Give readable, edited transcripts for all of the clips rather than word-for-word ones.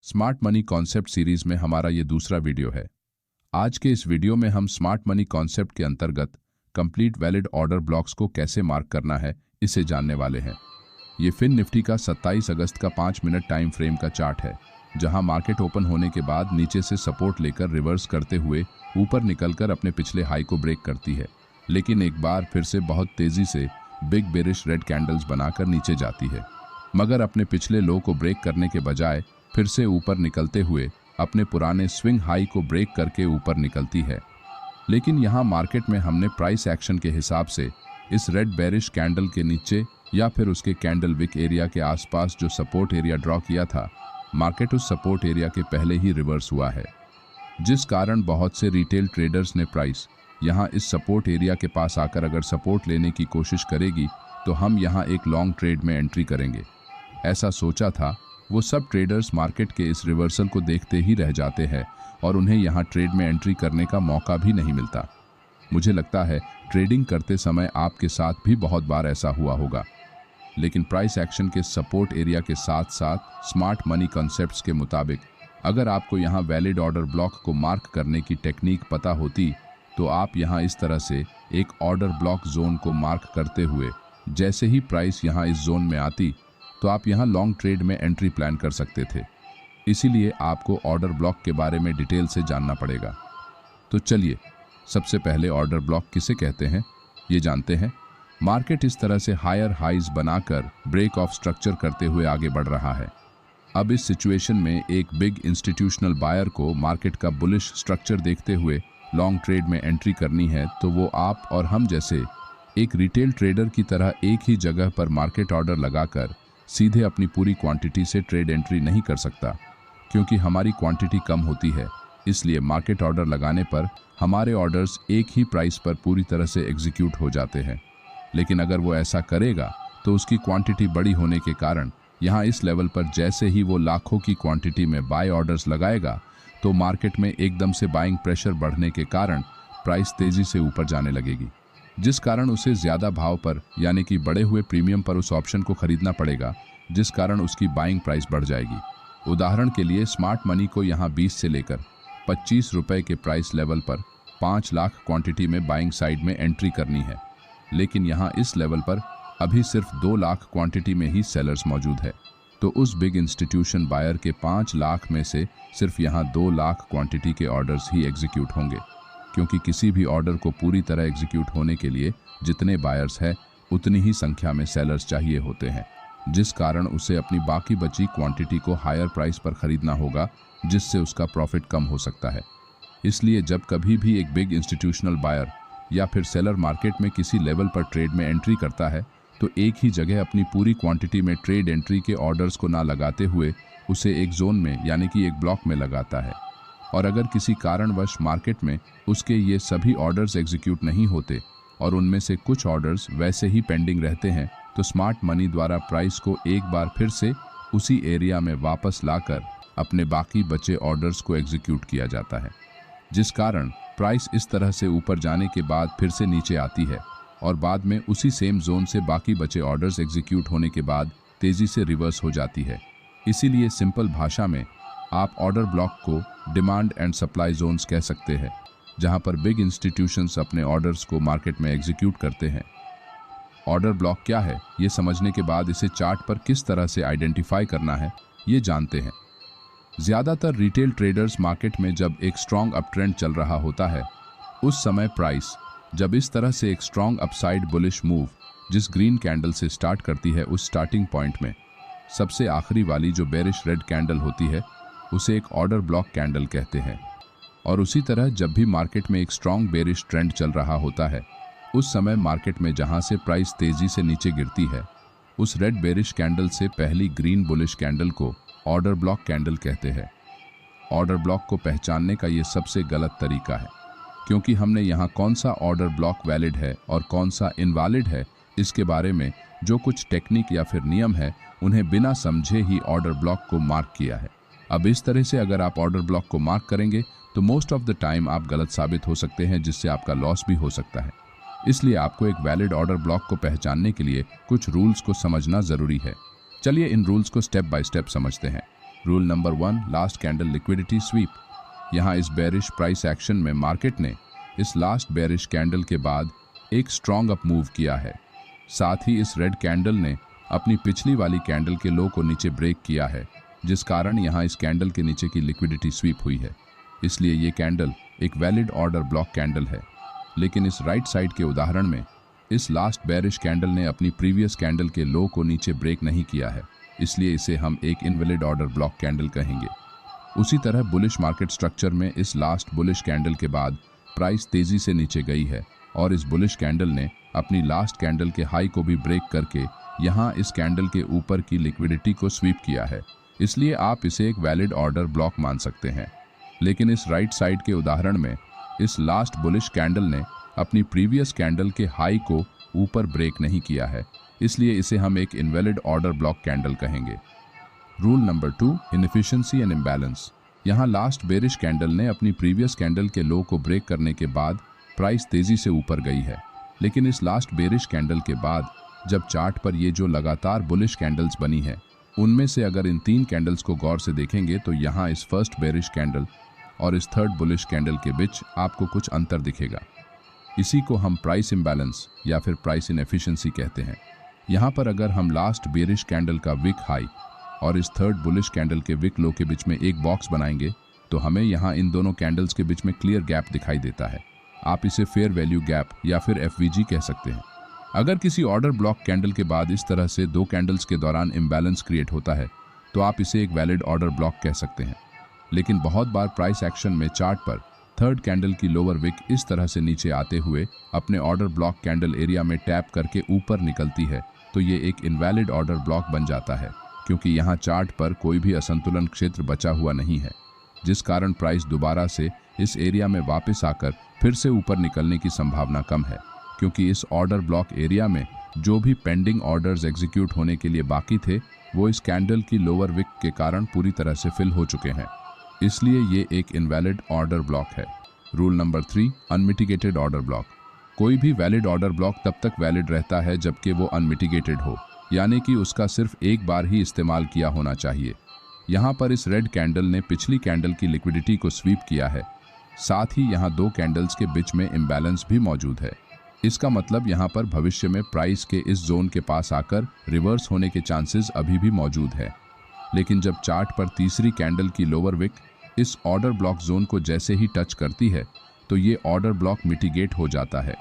Smart money concept series में हमारा ये दूसरा वीडियो है। आज के इस वीडियो में हम स्मार्ट मनी कॉन्सेप्ट के अंतर्गत कंप्लीट वैलिड ऑर्डर ब्लॉक्स को कैसे मार्क करना है इसे जानने वाले हैं। ये फिन निफ्टी का 27 अगस्त का 5 मिनट टाइम फ्रेम का चार्ट है, जहां मार्केट ओपन होने के बाद नीचे से सपोर्ट लेकर रिवर्स करते हुए ऊपर निकलकर अपने पिछले हाई को ब्रेक करती है, लेकिन एक बार फिर से बहुत तेजी से बिग बेरिश रेड कैंडल्स बनाकर नीचे जाती है, मगर अपने पिछले लो को ब्रेक करने के बजाय फिर से ऊपर निकलते हुए अपने पुराने स्विंग हाई को ब्रेक करके ऊपर निकलती है। लेकिन यहाँ मार्केट में हमने प्राइस एक्शन के हिसाब से इस रेड बेरिश कैंडल के नीचे या फिर उसके कैंडल विक एरिया के आसपास जो सपोर्ट एरिया ड्रॉ किया था, मार्केट उस सपोर्ट एरिया के पहले ही रिवर्स हुआ है, जिस कारण बहुत से रिटेल ट्रेडर्स ने प्राइस यहाँ इस सपोर्ट एरिया के पास आकर अगर सपोर्ट लेने की कोशिश करेगी तो हम यहाँ एक लॉन्ग ट्रेड में एंट्री करेंगे, ऐसा सोचा था। वो सब ट्रेडर्स मार्केट के इस रिवर्सल को देखते ही रह जाते हैं और उन्हें यहाँ ट्रेड में एंट्री करने का मौका भी नहीं मिलता। मुझे लगता है ट्रेडिंग करते समय आपके साथ भी बहुत बार ऐसा हुआ होगा, लेकिन प्राइस एक्शन के सपोर्ट एरिया के साथ साथ स्मार्ट मनी कॉन्सेप्ट्स के मुताबिक अगर आपको यहाँ वैलिड ऑर्डर ब्लॉक को मार्क करने की टेक्निक पता होती तो आप यहाँ इस तरह से एक ऑर्डर ब्लॉक जोन को मार्क करते हुए जैसे ही प्राइस यहाँ इस जोन में आती तो आप यहाँ लॉन्ग ट्रेड में एंट्री प्लान कर सकते थे। इसीलिए आपको ऑर्डर ब्लॉक के बारे में डिटेल से जानना पड़ेगा। तो चलिए सबसे पहले ऑर्डर ब्लॉक किसे कहते हैं ये जानते हैं। मार्केट इस तरह से हायर हाइज बनाकर ब्रेक ऑफ स्ट्रक्चर करते हुए आगे बढ़ रहा है। अब इस सिचुएशन में एक बिग इंस्टीट्यूशनल बायर को मार्केट का बुलिश स्ट्रक्चर देखते हुए लॉन्ग ट्रेड में एंट्री करनी है, तो वो आप और हम जैसे एक रिटेल ट्रेडर की तरह एक ही जगह पर मार्केट ऑर्डर लगाकर सीधे अपनी पूरी क्वांटिटी से ट्रेड एंट्री नहीं कर सकता, क्योंकि हमारी क्वांटिटी कम होती है। इसलिए मार्केट ऑर्डर लगाने पर हमारे ऑर्डर्स एक ही प्राइस पर पूरी तरह से एग्जीक्यूट हो जाते हैं। लेकिन अगर वो ऐसा करेगा तो उसकी क्वांटिटी बड़ी होने के कारण यहाँ इस लेवल पर जैसे ही वो लाखों की क्वांटिटी में बाय ऑर्डर्स लगाएगा तो मार्केट में एकदम से बाइंग प्रेशर बढ़ने के कारण प्राइस तेजी से ऊपर जाने लगेगी, जिस कारण उसे ज़्यादा भाव पर यानी कि बढ़े हुए प्रीमियम पर उस ऑप्शन को खरीदना पड़ेगा, जिस कारण उसकी बाइंग प्राइस बढ़ जाएगी। उदाहरण के लिए स्मार्ट मनी को यहाँ 20 से लेकर 25 रुपए के प्राइस लेवल पर 5 लाख क्वांटिटी में बाइंग साइड में एंट्री करनी है, लेकिन यहाँ इस लेवल पर अभी सिर्फ 2 लाख क्वांटिटी में ही सेलर्स मौजूद है। तो उस बिग इंस्टीट्यूशन बायर के 5 लाख में से सिर्फ यहाँ 2 लाख क्वांटिटी के ऑर्डर्स ही एग्जीक्यूट होंगे, क्योंकि किसी भी ऑर्डर को पूरी तरह एग्जीक्यूट होने के लिए जितने बायर्स हैं उतनी ही संख्या में सेलर्स चाहिए होते हैं, जिस कारण उसे अपनी बाकी बची क्वांटिटी को हायर प्राइस पर खरीदना होगा, जिससे उसका प्रॉफिट कम हो सकता है। इसलिए जब कभी भी एक बिग इंस्टीट्यूशनल बायर या फिर सेलर मार्केट में किसी लेवल पर ट्रेड में एंट्री करता है तो एक ही जगह अपनी पूरी क्वांटिटी में ट्रेड एंट्री के ऑर्डर्स को ना लगाते हुए उसे एक जोन में यानी कि एक ब्लॉक में लगाता है। और अगर किसी कारणवश मार्केट में उसके ये सभी ऑर्डर्स एग्जीक्यूट नहीं होते और उनमें से कुछ ऑर्डर्स वैसे ही पेंडिंग रहते हैं, तो स्मार्ट मनी द्वारा प्राइस को एक बार फिर से उसी एरिया में वापस लाकर अपने बाकी बचे ऑर्डर्स को एग्जीक्यूट किया जाता है, जिस कारण प्राइस इस तरह से ऊपर जाने के बाद फिर से नीचे आती है और बाद में उसी सेम जोन से बाकी बचे ऑर्डर्स एग्जीक्यूट होने के बाद तेजी से रिवर्स हो जाती है। इसीलिए सिंपल भाषा में आप ऑर्डर ब्लॉक को डिमांड एंड सप्लाई जोन्स कह सकते हैं, जहां पर बिग इंस्टीट्यूशंस अपने ऑर्डर्स को मार्केट में एग्जीक्यूट करते हैं। ऑर्डर ब्लॉक क्या है ये समझने के बाद इसे चार्ट पर किस तरह से आइडेंटिफाई करना है ये जानते हैं। ज़्यादातर रिटेल ट्रेडर्स मार्केट में जब एक स्ट्रॉन्ग अप ट्रेंड चल रहा होता है, उस समय प्राइस जब इस तरह से एक स्ट्रॉन्ग अपसाइड बुलिश मूव जिस ग्रीन कैंडल से स्टार्ट करती है, उस स्टार्टिंग पॉइंट में सबसे आखिरी वाली जो बेरिश रेड कैंडल होती है उसे एक ऑर्डर ब्लॉक कैंडल कहते हैं। और उसी तरह जब भी मार्केट में एक स्ट्रॉन्ग बेरिश ट्रेंड चल रहा होता है, उस समय मार्केट में जहां से प्राइस तेजी से नीचे गिरती है, उस रेड बेरिश कैंडल से पहली ग्रीन बुलिश कैंडल को ऑर्डर ब्लॉक कैंडल कहते हैं। ऑर्डर ब्लॉक को पहचानने का ये सबसे गलत तरीका है, क्योंकि हमने यहाँ कौन सा ऑर्डर ब्लॉक वैलिड है और कौन सा इनवैलिड है इसके बारे में जो कुछ टेक्निक या फिर नियम है उन्हें बिना समझे ही ऑर्डर ब्लॉक को मार्क किया है। अब इस तरह से अगर आप ऑर्डर ब्लॉक को मार्क करेंगे तो मोस्ट ऑफ द टाइम आप गलत साबित हो सकते हैं, जिससे आपका लॉस भी हो सकता है। इसलिए आपको एक वैलिड ऑर्डर ब्लॉक को पहचानने के लिए कुछ रूल्स को समझना ज़रूरी है। चलिए इन रूल्स को स्टेप बाय स्टेप समझते हैं। Rule number 1, last candle liquidity SVEEP. यहाँ इस बेरिश प्राइस एक्शन में मार्केट ने इस लास्ट बेरिश कैंडल के बाद एक स्ट्रॉन्ग अप मूव किया है। साथ ही इस रेड कैंडल ने अपनी पिछली वाली कैंडल के लो को नीचे ब्रेक किया है, जिस कारण यहाँ इस कैंडल के नीचे की लिक्विडिटी स्वीप हुई है। इसलिए ये कैंडल एक वैलिड ऑर्डर ब्लॉक कैंडल है। लेकिन इस राइट साइड के उदाहरण में इस लास्ट बेरिश कैंडल ने अपनी प्रीवियस कैंडल के लो को नीचे ब्रेक नहीं किया है, इसलिए इसे हम एक इनवैलिड ऑर्डर ब्लॉक कैंडल कहेंगे। उसी तरह बुलिश मार्केट स्ट्रक्चर में इस लास्ट बुलिश कैंडल के बाद प्राइस तेजी से नीचे गई है और इस बुलिश कैंडल ने अपनी लास्ट कैंडल के हाई को भी ब्रेक करके यहाँ इस कैंडल के ऊपर की लिक्विडिटी को स्वीप किया है। इसलिए आप इसे एक वैलिड ऑर्डर ब्लॉक मान सकते हैं। लेकिन इस राइट साइड के उदाहरण में इस लास्ट बुलिश कैंडल ने अपनी प्रीवियस कैंडल के हाई को ऊपर ब्रेक नहीं किया है, इसलिए इसे हम एक इनवैलिड ऑर्डर ब्लॉक कैंडल कहेंगे। Rule number 2, inefficiency and imbalance. यहाँ लास्ट बेरिश कैंडल ने अपनी प्रीवियस कैंडल के लो को ब्रेक करने के बाद प्राइस तेजी से ऊपर गई है। लेकिन इस लास्ट बेरिश कैंडल के बाद जब चार्ट पर ये जो लगातार बुलिश कैंडल्स बनी है, उनमें से अगर इन 3 कैंडल्स को गौर से देखेंगे तो यहाँ इस फर्स्ट बेरिश कैंडल और इस थर्ड बुलिश कैंडल के बीच आपको कुछ अंतर दिखेगा। इसी को हम प्राइस इम्बैलेंस या फिर प्राइस इनएफिशिएंसी कहते हैं। यहाँ पर अगर हम लास्ट बेरिश कैंडल का विक हाई और इस थर्ड बुलिश कैंडल के विक लो के बीच में एक बॉक्स बनाएंगे तो हमें यहाँ इन दोनों कैंडल्स के बीच में क्लियर गैप दिखाई देता है। आप इसे फेयर वैल्यू गैप या फिर FVG कह सकते हैं। अगर किसी ऑर्डर ब्लॉक कैंडल के बाद इस तरह से 2 कैंडल्स के दौरान इम्बैलेंस क्रिएट होता है तो आप इसे एक वैलिड ऑर्डर ब्लॉक कह सकते हैं। लेकिन बहुत बार प्राइस एक्शन में चार्ट पर थर्ड कैंडल की लोअर विक इस तरह से नीचे आते हुए अपने ऑर्डर ब्लॉक कैंडल एरिया में टैप करके ऊपर निकलती है तो ये एक इनवैलिड ऑर्डर ब्लॉक बन जाता है, क्योंकि यहाँ चार्ट पर कोई भी असंतुलन क्षेत्र बचा हुआ नहीं है, जिस कारण प्राइस दोबारा से इस एरिया में वापस आकर फिर से ऊपर निकलने की संभावना कम है, क्योंकि इस ऑर्डर ब्लॉक एरिया में जो भी पेंडिंग ऑर्डर्स एग्जीक्यूट होने के लिए बाकी थे वो इस कैंडल की लोअर विक के कारण पूरी तरह से फिल हो चुके हैं। इसलिए ये एक इनवैलिड ऑर्डर ब्लॉक है। Rule number 3, unmitigated order block. कोई भी वैलिड ऑर्डर ब्लॉक तब तक वैलिड रहता है जबकि वो अनमिटिगेटेड हो, यानी कि उसका सिर्फ एक बार ही इस्तेमाल किया होना चाहिए। यहाँ पर इस रेड कैंडल ने पिछली कैंडल की लिक्विडिटी को स्वीप किया है। साथ ही यहाँ 2 कैंडल्स के बीच में इम्बैलेंस भी मौजूद है। इसका मतलब यहाँ पर भविष्य में प्राइस के इस जोन के पास आकर रिवर्स होने के चांसेस अभी भी मौजूद है। लेकिन जब चार्ट पर तीसरी कैंडल की लोअर विक इस ऑर्डर ब्लॉक जोन को जैसे ही टच करती है तो ये ऑर्डर ब्लॉक मिटिगेट हो जाता है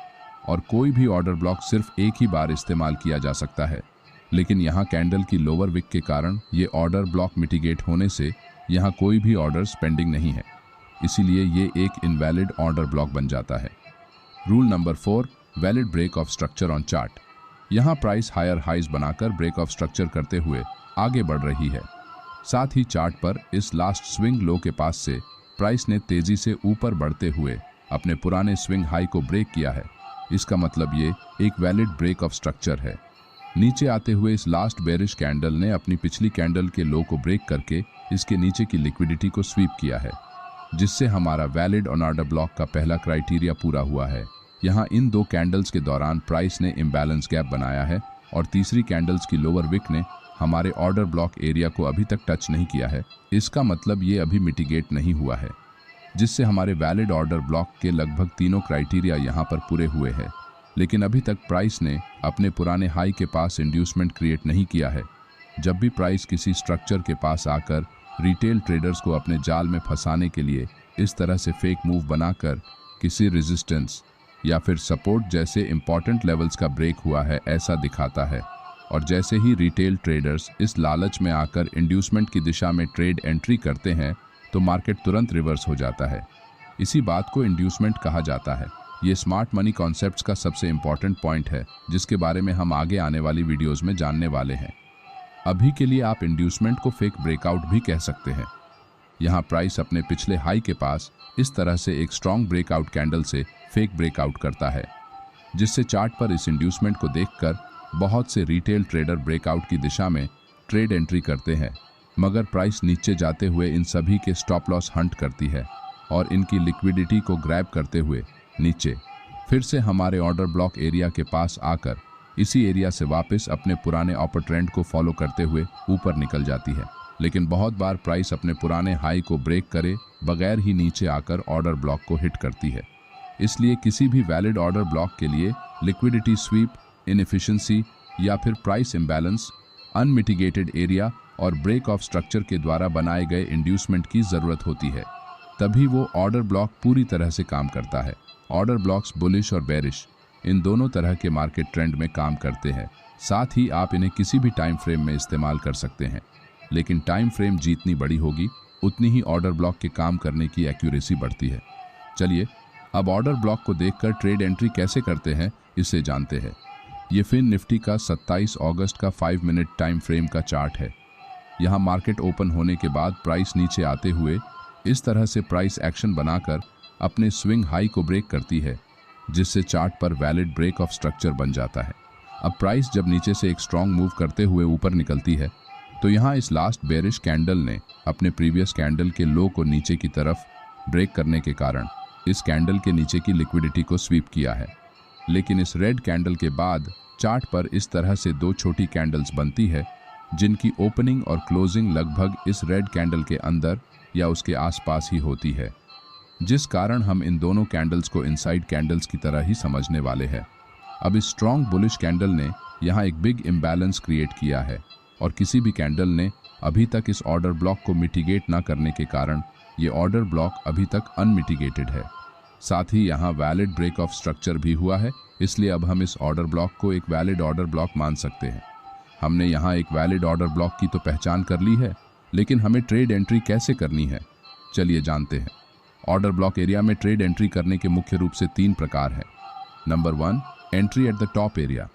और कोई भी ऑर्डर ब्लॉक सिर्फ एक ही बार इस्तेमाल किया जा सकता है। लेकिन यहाँ कैंडल की लोअर विक के कारण ये ऑर्डर ब्लॉक मिटिगेट होने से यहाँ कोई भी ऑर्डर पेंडिंग नहीं है, इसीलिए ये एक इनवैलिड ऑर्डर ब्लॉक बन जाता है। Rule number 4, valid break of structure on chart. यहाँ प्राइस हायर हाइज बनाकर ब्रेक ऑफ स्ट्रक्चर करते हुए आगे बढ़ रही है। साथ ही चार्ट पर इस लास्ट स्विंग लो के पास से प्राइस ने तेजी से ऊपर बढ़ते हुए अपने पुराने स्विंग हाई को ब्रेक किया है। इसका मतलब ये एक वैलिड ब्रेक ऑफ स्ट्रक्चर है। नीचे आते हुए इस लास्ट बेरिश कैंडल ने अपनी पिछली कैंडल के लो को ब्रेक करके इसके नीचे की लिक्विडिटी को स्वीप किया है, जिससे हमारा वैलिड ऑर्डर ब्लॉक का पहला क्राइटेरिया पूरा हुआ है। यहाँ इन 2 कैंडल्स के दौरान प्राइस ने इम्बैलेंस गैप बनाया है और तीसरी कैंडल्स की लोअर विक ने हमारे ऑर्डर ब्लॉक एरिया को अभी तक टच नहीं किया है। इसका मतलब ये अभी मिटिगेट नहीं हुआ है, जिससे हमारे वैलिड ऑर्डर ब्लॉक के लगभग तीनों क्राइटेरिया यहाँ पर पूरे हुए हैं। लेकिन अभी तक प्राइस ने अपने पुराने हाई के पास इंड्यूसमेंट क्रिएट नहीं किया है। जब भी प्राइस किसी स्ट्रक्चर के पास आकर रिटेल ट्रेडर्स को अपने जाल में फंसाने के लिए इस तरह से फेक मूव बनाकर किसी रेजिस्टेंस या फिर सपोर्ट जैसे इंपॉर्टेंट लेवल्स का ब्रेक हुआ है ऐसा दिखाता है, और जैसे ही रिटेल ट्रेडर्स इस लालच में आकर इंड्यूसमेंट की दिशा में ट्रेड एंट्री करते हैं तो मार्केट तुरंत रिवर्स हो जाता है। इसी बात को इंड्यूसमेंट कहा जाता है। ये स्मार्ट मनी कॉन्सेप्ट्स का सबसे इंपॉर्टेंट पॉइंट है, जिसके बारे में हम आगे आने वाली वीडियोस में जानने वाले हैं। अभी के लिए आप इंड्यूसमेंट को फेक ब्रेकआउट भी कह सकते हैं। यहाँ प्राइस अपने पिछले हाई के पास इस तरह से एक स्ट्रॉन्ग ब्रेकआउट कैंडल से फेक ब्रेकआउट करता है, जिससे चार्ट पर इस इंड्यूसमेंट को देखकर बहुत से रिटेल ट्रेडर ब्रेकआउट की दिशा में ट्रेड एंट्री करते हैं, मगर प्राइस नीचे जाते हुए इन सभी के स्टॉप लॉस हंट करती है और इनकी लिक्विडिटी को ग्रैब करते हुए नीचे फिर से हमारे ऑर्डर ब्लॉक एरिया के पास आकर इसी एरिया से वापस अपने पुराने अपर ट्रेंड को फॉलो करते हुए ऊपर निकल जाती है। लेकिन बहुत बार प्राइस अपने पुराने हाई को ब्रेक करे बगैर ही नीचे आकर ऑर्डर ब्लॉक को हिट करती है। इसलिए किसी भी वैलिड ऑर्डर ब्लॉक के लिए लिक्विडिटी स्वीप, इनएफिशिएंसी या फिर प्राइस इम्बैलेंस, अनमिटिगेटेड एरिया और ब्रेक ऑफ स्ट्रक्चर के द्वारा बनाए गए इंड्यूसमेंट की जरूरत होती है, तभी वो ऑर्डर ब्लॉक पूरी तरह से काम करता है। ऑर्डर ब्लॉक्स बुलिश और बेरिश इन दोनों तरह के मार्केट ट्रेंड में काम करते हैं। साथ ही आप इन्हें किसी भी टाइम फ्रेम में इस्तेमाल कर सकते हैं, लेकिन टाइम फ्रेम जितनी बड़ी होगी उतनी ही ऑर्डर ब्लॉक के काम करने की एक्यूरेसी बढ़ती है। चलिए अब ऑर्डर ब्लॉक को देखकर ट्रेड एंट्री कैसे करते हैं इसे जानते हैं। ये फिन निफ्टी का 27 अगस्त का 5 मिनट टाइम फ्रेम का चार्ट है। यहाँ मार्केट ओपन होने के बाद प्राइस नीचे आते हुए इस तरह से प्राइस एक्शन बनाकर अपने स्विंग हाई को ब्रेक करती है, जिससे चार्ट पर वैलिड ब्रेक ऑफ स्ट्रक्चर बन जाता है। अब प्राइस जब नीचे से एक स्ट्रॉन्ग मूव करते हुए ऊपर निकलती है तो यहाँ इस लास्ट बेरिश कैंडल ने अपने प्रीवियस कैंडल के लो को नीचे की तरफ ब्रेक करने के कारण इस कैंडल के नीचे की लिक्विडिटी को स्वीप किया है। लेकिन इस रेड कैंडल के बाद चार्ट पर इस तरह से दो छोटी कैंडल्स बनती है, जिनकी ओपनिंग और क्लोजिंग लगभग इस रेड कैंडल के अंदर या उसके आसपास ही होती है, जिस कारण हम इन दोनों कैंडल्स को इनसाइड कैंडल्स की तरह ही समझने वाले हैं। अब इस स्ट्रॉन्ग बुलिश कैंडल ने यहाँ एक बिग इम्बैलेंस क्रिएट किया है और किसी भी कैंडल ने अभी तक इस ऑर्डर ब्लॉक को मिटिगेट ना करने के कारण ये ऑर्डर ब्लॉक अभी तक अनमिटिगेटेड है। साथ ही यहाँ वैलिड ब्रेक ऑफ स्ट्रक्चर भी हुआ है, इसलिए अब हम इस ऑर्डर ब्लॉक को एक वैलिड ऑर्डर ब्लॉक मान सकते हैं। हमने यहाँ एक वैलिड ऑर्डर ब्लॉक की तो पहचान कर ली है, लेकिन हमें ट्रेड एंट्री कैसे करनी है चलिए जानते हैं। ऑर्डर ब्लॉक एरिया में ट्रेड एंट्री करने के मुख्य रूप से 3 प्रकार हैं। Number 1, entry at the top area.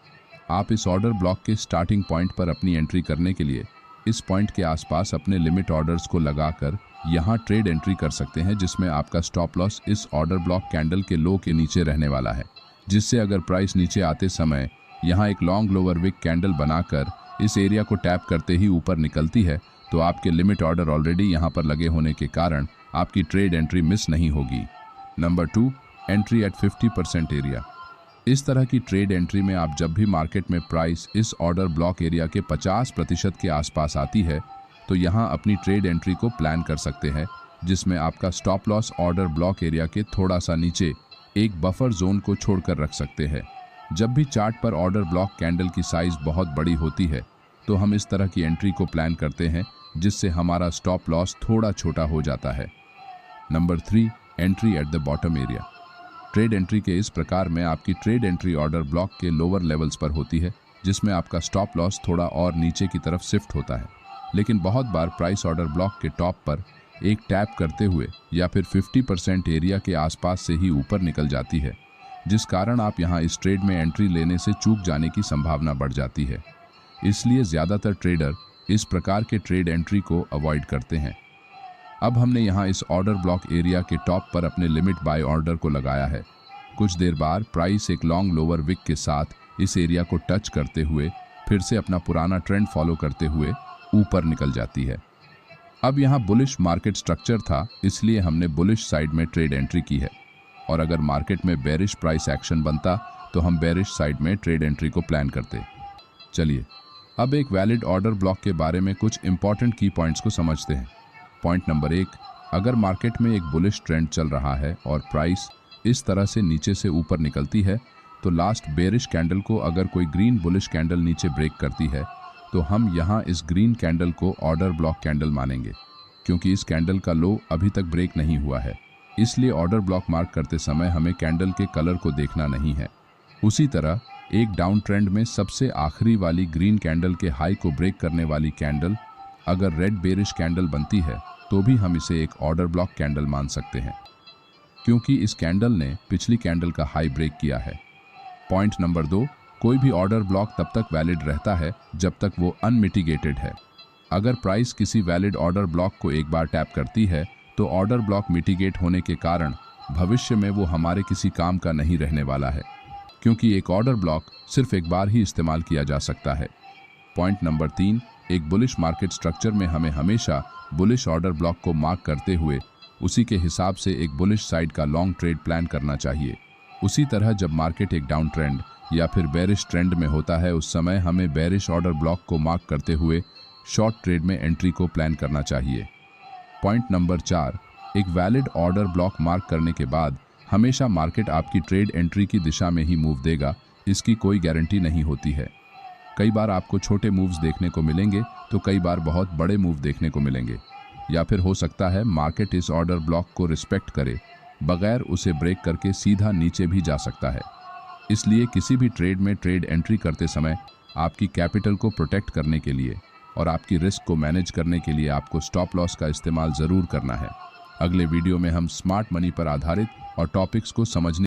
आप इस ऑर्डर ब्लॉक के स्टार्टिंग पॉइंट पर अपनी एंट्री करने के लिए इस पॉइंट के आसपास अपने लिमिट ऑर्डर्स को लगाकर यहाँ ट्रेड एंट्री कर सकते हैं, जिसमें आपका स्टॉप लॉस इस ऑर्डर ब्लॉक कैंडल के लो के नीचे रहने वाला है, जिससे अगर प्राइस नीचे आते समय यहाँ एक लॉन्ग लोअर विक कैंडल बनाकर इस एरिया को टैप करते ही ऊपर निकलती है तो आपके लिमिट ऑर्डर ऑलरेडी यहाँ पर लगे होने के कारण आपकी ट्रेड एंट्री मिस नहीं होगी। Number 2, entry eight 50% area. इस तरह की ट्रेड एंट्री में आप जब भी मार्केट में प्राइस इस ऑर्डर ब्लॉक एरिया के 50% के आसपास आती है तो यहाँ अपनी ट्रेड एंट्री को प्लान कर सकते हैं, जिसमें आपका stop loss order block area के थोड़ा सा नीचे एक बफर जोन को छोड़कर रख सकते हैं। जब भी चार्ट पर ऑर्डर ब्लॉक कैंडल की साइज बहुत बड़ी होती है तो हम इस तरह की एंट्री को प्लान करते हैं, जिससे हमारा स्टॉप लॉस थोड़ा छोटा हो जाता है। Number 3, entry at the bottom area. Trade entry के इस प्रकार में आपकी ट्रेड एंट्री ऑर्डर ब्लॉक के लोअर लेवल्स पर होती है, जिसमें आपका स्टॉप लॉस थोड़ा और नीचे की तरफ शिफ्ट होता है। लेकिन बहुत बार प्राइस ऑर्डर ब्लॉक के टॉप पर एक टैप करते हुए या फिर 50% एरिया के आसपास से ही ऊपर निकल जाती है, जिस कारण आप यहाँ इस ट्रेड में एंट्री लेने से चूक जाने की संभावना बढ़ जाती है। इसलिए ज़्यादातर ट्रेडर इस प्रकार के ट्रेड एंट्री को अवॉइड करते हैं। अब हमने यहाँ इस ऑर्डर ब्लॉक एरिया के टॉप पर अपने लिमिट बाय ऑर्डर को लगाया है। कुछ देर बाद प्राइस एक लॉन्ग लोअर विक के साथ इस एरिया को टच करते हुए फिर से अपना पुराना ट्रेंड फॉलो करते हुए ऊपर निकल जाती है। अब यहाँ बुलिश मार्केट स्ट्रक्चर था, इसलिए हमने बुलिश साइड में ट्रेड एंट्री की है, और अगर मार्केट में बेरिश प्राइस एक्शन बनता तो हम बेरिश साइड में ट्रेड एंट्री को प्लान करते। चलिए अब एक वैलिड ऑर्डर ब्लॉक के बारे में कुछ इंपॉर्टेंट की पॉइंट्स को समझते हैं। पॉइंट नंबर 1, अगर मार्केट में एक बुलिश ट्रेंड चल रहा है और प्राइस इस तरह से नीचे से ऊपर निकलती है तो लास्ट बेरिश कैंडल को अगर कोई ग्रीन बुलिश कैंडल नीचे ब्रेक करती है तो हम यहाँ इस ग्रीन कैंडल को ऑर्डर ब्लॉक कैंडल मानेंगे, क्योंकि इस कैंडल का लो अभी तक ब्रेक नहीं हुआ है। इसलिए ऑर्डर ब्लॉक मार्क करते समय हमें कैंडल के कलर को देखना नहीं है। उसी तरह एक डाउन ट्रेंड में सबसे आखिरी वाली ग्रीन कैंडल के हाई को ब्रेक करने वाली कैंडल अगर रेड बेरिश कैंडल बनती है तो भी हम इसे एक ऑर्डर ब्लॉक कैंडल मान सकते हैं, क्योंकि इस कैंडल ने पिछली कैंडल का हाई ब्रेक किया है। पॉइंट नंबर 2, कोई भी ऑर्डर ब्लॉक तब तक वैलिड रहता है जब तक वो अनमिटिगेटेड है। अगर प्राइस किसी वैलिड ऑर्डर ब्लॉक को एक बार टैप करती है तो ऑर्डर ब्लॉक मिटिगेट होने के कारण भविष्य में वो हमारे किसी काम का नहीं रहने वाला है, क्योंकि एक ऑर्डर ब्लॉक सिर्फ एक बार ही इस्तेमाल किया जा सकता है। पॉइंट नंबर 3, एक बुलिश मार्केट स्ट्रक्चर में हमें हमेशा बुलिश ऑर्डर ब्लॉक को मार्क करते हुए उसी के हिसाब से एक बुलिश साइड का लॉन्ग ट्रेड प्लान करना चाहिए। उसी तरह जब मार्केट एक डाउन ट्रेंड या फिर बेरिश ट्रेंड में होता है उस समय हमें बेरिश ऑर्डर ब्लॉक को मार्क करते हुए शॉर्ट ट्रेड में एंट्री को प्लान करना चाहिए। पॉइंट नंबर 4, एक वैलिड ऑर्डर ब्लॉक मार्क करने के बाद हमेशा मार्केट आपकी ट्रेड एंट्री की दिशा में ही मूव देगा, इसकी कोई गारंटी नहीं होती है। कई बार आपको छोटे मूव्स देखने को मिलेंगे तो कई बार बहुत बड़े मूव देखने को मिलेंगे, या फिर हो सकता है मार्केट इस ऑर्डर ब्लॉक को रिस्पेक्ट करे बगैर उसे ब्रेक करके सीधा नीचे भी जा सकता है। इसलिए किसी भी ट्रेड में ट्रेड एंट्री करते समय आपकी कैपिटल को प्रोटेक्ट करने के लिए और आपकी रिस्क को मैनेज करने के लिए आपको स्टॉप लॉस का इस्तेमाल ज़रूर करना है। अगले वीडियो में हम स्मार्ट मनी पर आधारित और टॉपिक्स को समझने